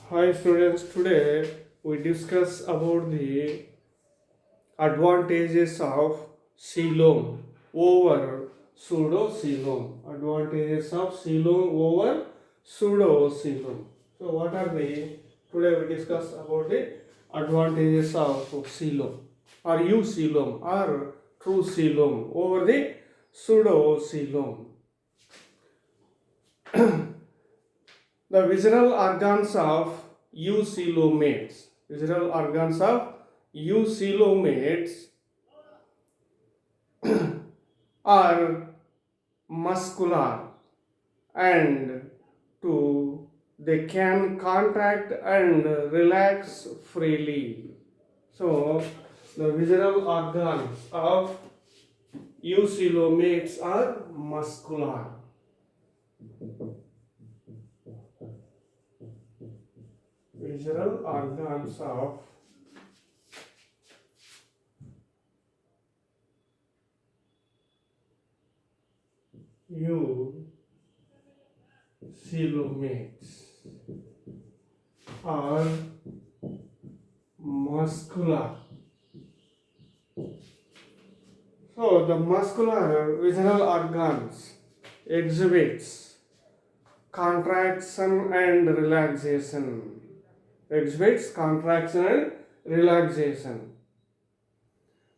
Hi students, today we discuss about the advantages of coelom over pseudocoelom. Advantages of coelom over pseudocoelom. So what are the today we discuss about the advantages of coelom or eucoelom or true coelom over the pseudocoelom. The visceral organs of eucoelomates. Visceral organs of eucoelomates are muscular and to they can contract and relax freely. So the visceral organs of eucoelomates are muscular. Visceral organs of eucoelomates are muscular. So the muscular visceral organs exhibits contraction and relaxation. Exhibits contraction and relaxation.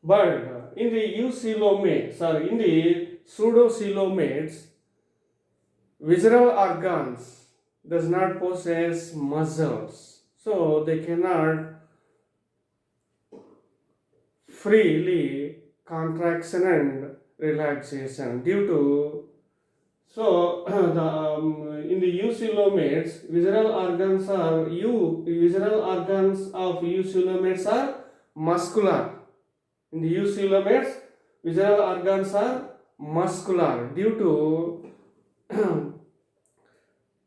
But in the eucoelomates or in the pseudocoelomates, visceral organs does not possess muscles, so they cannot freely contraction and relaxation due to in the eucoelomates visceral organs of eucoelomates are muscular. In the eucoelomates visceral organs are muscular due to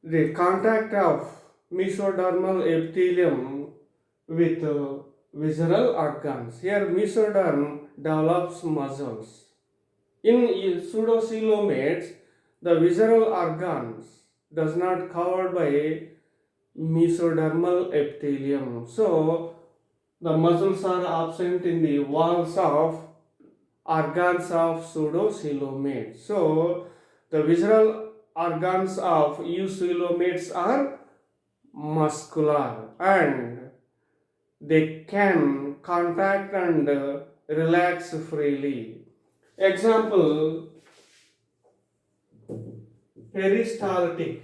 the contact of mesodermal epithelium with visceral organs. Here mesoderm develops muscles. In pseudocoelomates, the visceral organs does not covered by mesodermal epithelium. So the muscles are absent in the walls of organs of pseudocoelomates. So the visceral organs of eucoelomates are muscular and they can contract and relax freely. Example, peristaltic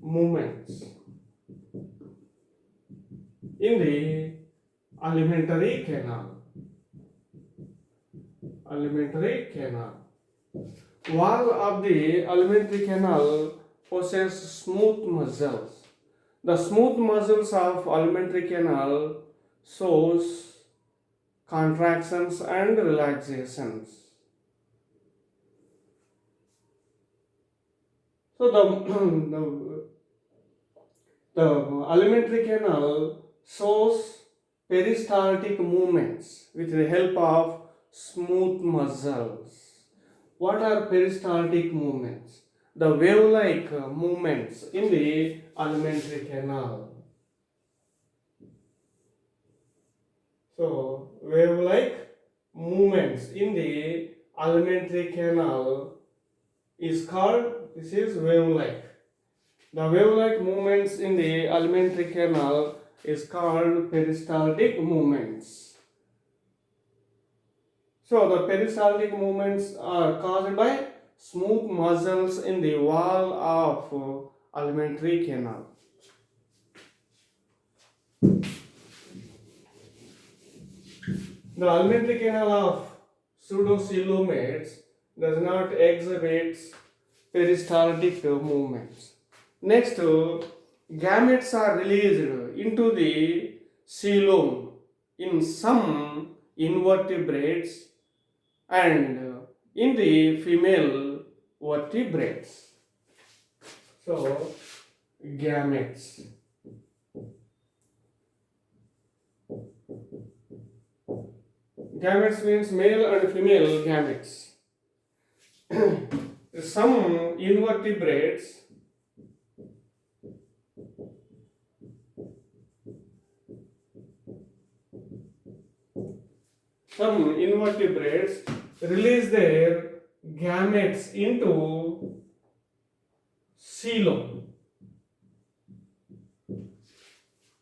movements in the alimentary canal. Alimentary canal. Wall of the alimentary canal possess smooth muscles. The smooth muscles of alimentary canal shows contractions and relaxations. So the alimentary canal shows peristaltic movements with the help of smooth muscles. What are peristaltic movements? The wave-like movements in the alimentary canal. So, wave-like movements in the alimentary canal is called, this is wave-like. The wave-like movements in the alimentary canal is called peristaltic movements. So the peristaltic movements are caused by smooth muscles in the wall of alimentary canal. The alimentary canal of pseudocoelomates does not exhibit peristaltic movements. Next, gametes are released into the coelom in some invertebrates and in the female vertebrates. So, gametes. Gametes means male and female gametes. some invertebrates release their gametes into coelom,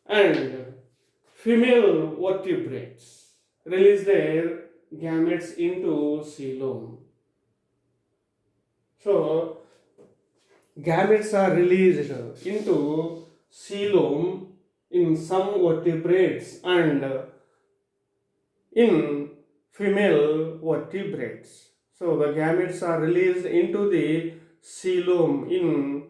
and female vertebrates release their gametes into coelom. So gametes are released into coelom in some vertebrates and in female vertebrates. So the gametes are released into the coelom in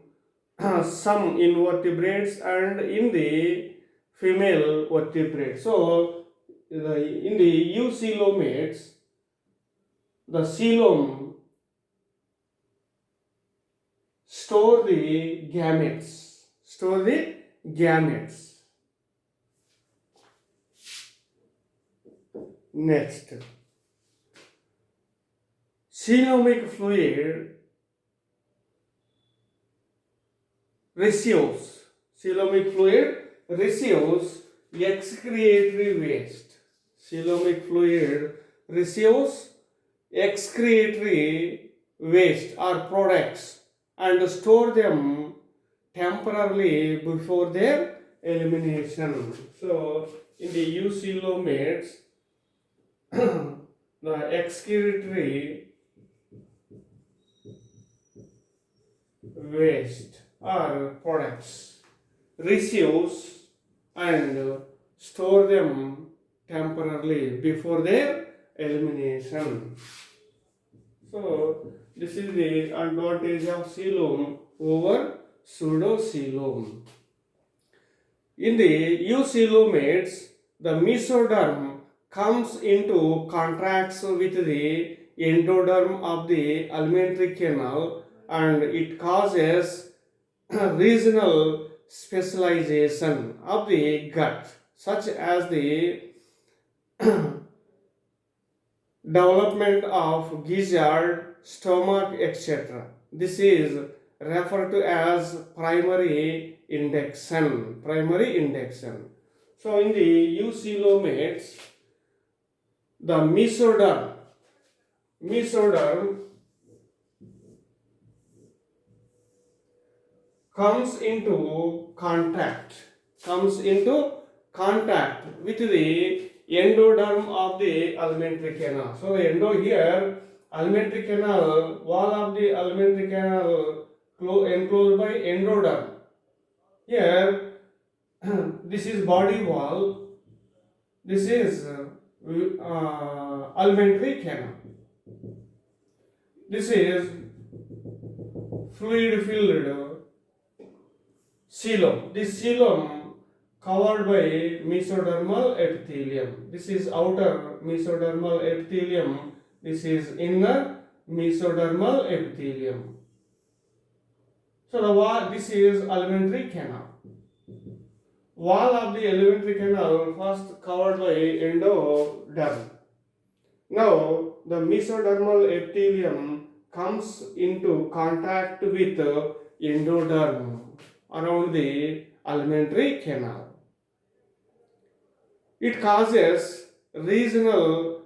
some invertebrates and in the female vertebrates. So in the eucoelomates, the coelom store the gametes. Next, coelomic fluid receives excretory waste. Coelomic fluid receives excretory waste or products and store them temporarily before their elimination. So in the eucoelomates, the excretory waste or products receives and store them temporarily before their elimination. So this is the advantage of coelom over pseudocoelom. In the eucoelomates, the mesoderm comes into contact with the endoderm of the alimentary canal, and it causes regional specialization of the gut, such as the development of gizzard, stomach, etc. This is referred to as primary induction. So in the eucoelomates, the mesoderm comes into contact with the endoderm of the alimentary canal. So the here, alimentary canal, wall of the alimentary canal enclosed by endoderm. Here, this is body wall. This is alimentary canal. This is fluid filled coelom. This coelom covered by mesodermal epithelium. This is outer mesodermal epithelium. This is inner mesodermal epithelium. So the wall, this is alimentary canal. Wall of the alimentary canal first covered by endoderm. Now the mesodermal epithelium comes into contact with endoderm around the alimentary canal. It causes regional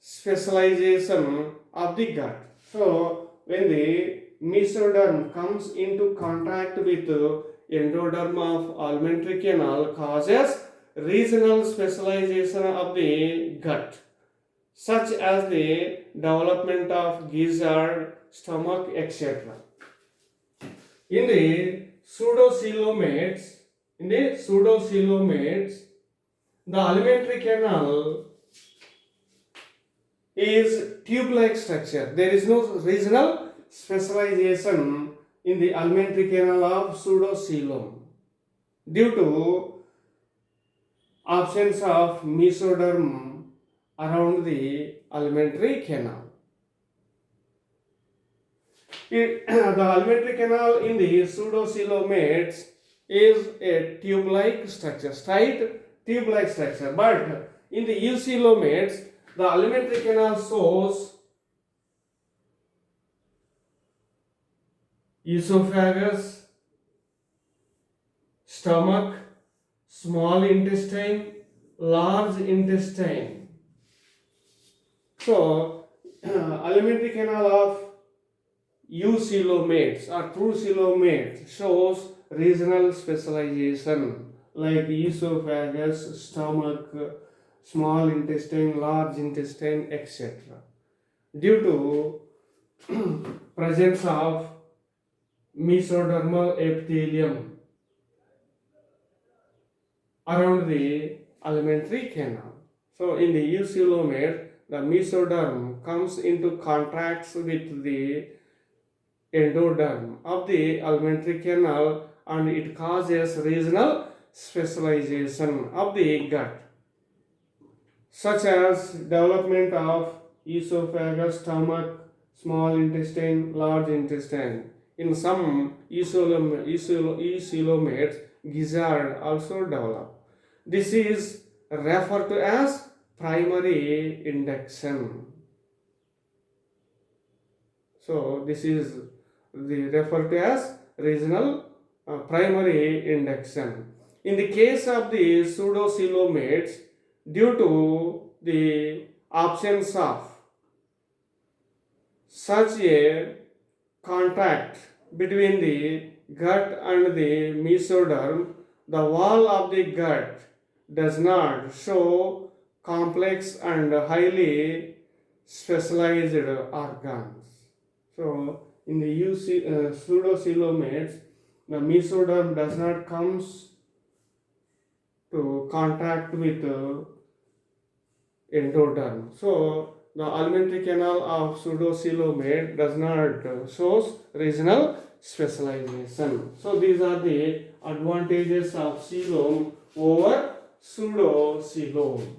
specialization of the gut. So when the mesoderm comes into contact with endoderm of alimentary canal, causes regional specialization of the gut, such as the development of gizzard, stomach, etc. In the pseudocoelomates, the alimentary canal is tube-like structure. There is no regional specialization in the alimentary canal of pseudocoelom due to absence of mesoderm around the alimentary canal. The alimentary canal in the pseudocoelomates is a tube-like structure, straight tube-like structure. But in the eucoelomates, the alimentary canal shows esophagus, stomach, small intestine, large intestine. So, alimentary canal of eucoelomates or true coelomates shows regional specialization like esophagus, stomach, small intestine, large intestine, etc. Due to presence of mesodermal epithelium around the alimentary canal. So in the eucoelomate, the mesoderm comes into contact with the endoderm of the alimentary canal and it causes regional specialization of the gut, such as development of esophagus, stomach, small intestine, large intestine. In some eucoelomates, gizzard also develop. This is referred to as primary induction. So this is referred to as regional primary induction. In the case of the pseudocoelomates, due to the absence of such a contact between the gut and the mesoderm, the wall of the gut does not show complex and highly specialized organs. So, in the pseudocoelomates, the mesoderm does not comes to contact with endoderm. So, the alimentary canal of pseudocoelomate does not shows regional specialization. So, these are the advantages of coelom over pseudocoelom.